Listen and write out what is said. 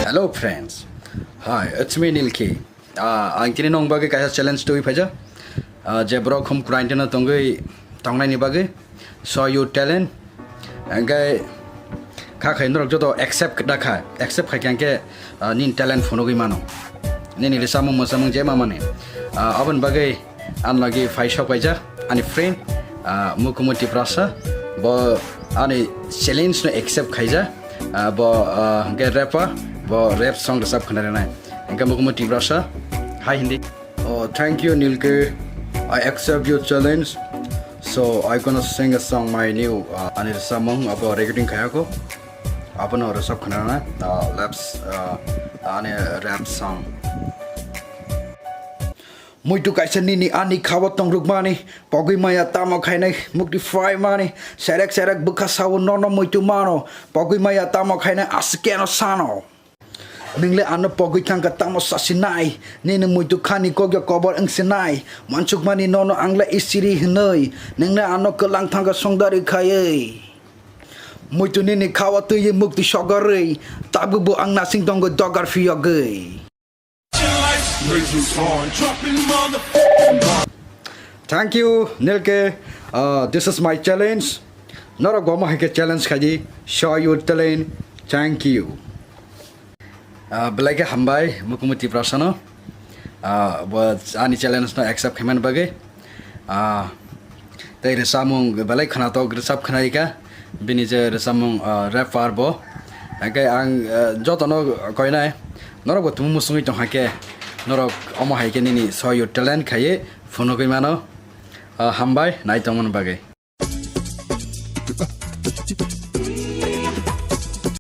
Hello friends. Hi, it's me Nilki. Ang kini nong bagi kaya challenge tu ipaja. Jebrok hum quarantine tongai tongnai ni bagi. Saw you talent. Angkai kak hendrok jodo accept dakha. Accept khai ke nin talent phono gi mano. Nini lisamung masamung je mamane. Aban bagi an lagi fai shop aja. Ani friend Mukumu Tiprasa. Bo ani challenge no accept khaija. Bo get rapper. Bo rap song resap khana na. Engka Mukumu Tiprasa. Hi Hindi. Oh, thank you Nilke. I accept your challenge. So I gonna sing a song my new ani samong about recording khaya ko. Apano resap khana na. Laps ani rap song. Muito kaisa nini ani khawat tong rukmani pogui maya tamo khainai mukti fry mani serak bukha sawu nono muito mano pogui maya tamo khainai askeno sano ningle ano pogui khangka tamo sasinai nini muito khani kogya kobor angsinai manchuk mani nono angla isiri hnoi ningle ano kelang thangka songdari khayei muito nini khawat ye mukti shogarei tabubu ang nasing tonggo dogar fiyogei. Thank you, Nilke. This is my challenge. Not a goma hike challenge kaji. Show your talent. Thank you. Belai Hambai Mukumu Tiprasa no. But any challenge no accept kemen bagi. They resamung belai khana to resap khana ika. Bini je resamung rap farbo. Angkai ang jotono koinai. Nora buat tumu musungi tong hake. Norok omo haike nini saw your talent khaye phono koi mano Hambai nai tong mon bagai.